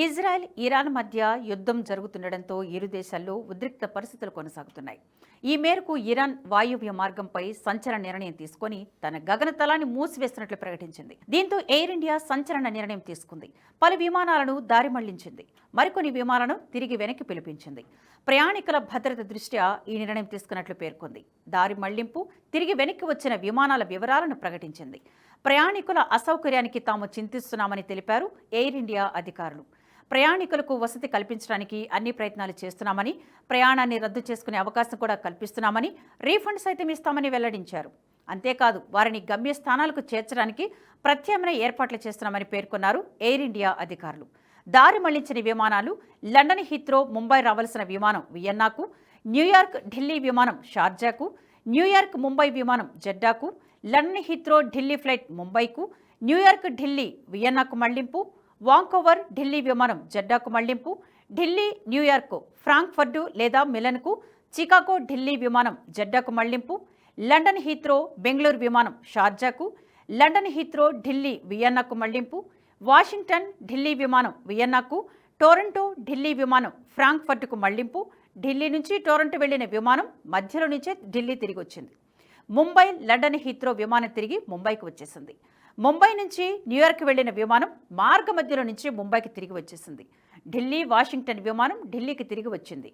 Israel, Iran మధ్య యుద్ధం జరుగుతుండటంతో ఇరు దేశాల్లో ఉద్రిక్త పరిస్థితులు కొనసాగుతున్నాయి. ఈ మేరకు ఇరాన్ వాయువ్య మార్గంపై సంచలన నిర్ణయం తీసుకొని తన గగనతలాన్ని మూసివేస్తున్నట్లు ప్రకటించింది. దీంతో ఎయిర్ ఇండియా సంచలన నిర్ణయం తీసుకుంది. పలు విమానాలను దారి మళ్లించింది. మరికొన్ని విమానాలను తిరిగి వెనక్కి పిలిపించింది. ప్రయాణికుల భద్రత దృష్ట్యా ఈ నిర్ణయం తీసుకున్నట్లు పేర్కొంది. దారి మళ్లింపు, తిరిగి వెనక్కి వచ్చిన విమానాల వివరాలను ప్రకటించింది. ప్రయాణికుల అసౌకర్యానికి తాము చింతిస్తున్నామని తెలిపారు ఎయిర్ ఇండియా అధికారులు. ప్రయాణికులకు వసతి కల్పించడానికి అన్ని ప్రయత్నాలు చేస్తున్నామని, ప్రయాణాన్ని రద్దు చేసుకునే అవకాశం కూడా కల్పిస్తున్నామని, రీఫండ్ సైతం ఇస్తామని వెల్లడించారు. అంతేకాదు వారిని గమ్యస్థానాలకు చేర్చడానికి ప్రత్యామ్నాయ ఏర్పాట్లు చేస్తున్నామని పేర్కొన్నారు ఎయిర్ ఇండియా అధికారులు. దారి మళ్లించిన విమానాలు లండన్ హీత్రో ముంబై రావాల్సిన విమానం వియన్నాకు, న్యూయార్క్ ఢిల్లీ విమానం షార్జాకు, న్యూయార్క్ ముంబై విమానం జెడ్డాకు, లండన్ హీత్రో ఢిల్లీ ఫ్లైట్ ముంబైకు, న్యూయార్క్ ఢిల్లీ వియన్నాకు మళ్లింపు, వాంకోవర్ ఢిల్లీ విమానం జెడ్డాకు మళ్లింపు, ఢిల్లీ న్యూయార్క్ ఫ్రాంక్ఫర్ట్ లేదా మిలన్కు, చికాగో ఢిల్లీ విమానం జెడ్డాకు మళ్లింపు, లండన్ హీత్రో బెంగళూరు విమానం షార్జాకు, లండన్ హీత్రో ఢిల్లీ వియన్నాకు మళ్లింపు, వాషింగ్టన్ ఢిల్లీ విమానం వియన్నాకు, టొరంటో ఢిల్లీ విమానం ఫ్రాంక్ఫర్ట్కు మళ్లింపు. ఢిల్లీ నుంచి టొరంటో వెళ్లిన విమానం మధ్యలో నుంచే ఢిల్లీ తిరిగి వచ్చింది. ముంబై లండన్ హీత్రో విమానం తిరిగి ముంబైకి వచ్చేసింది. ముంబై నుంచి న్యూయార్క్ వెళ్లిన విమానం మార్గ మధ్యలో నుంచి ముంబైకి తిరిగి వచ్చేసింది. ఢిల్లీ వాషింగ్టన్ విమానం ఢిల్లీకి తిరిగి వచ్చింది.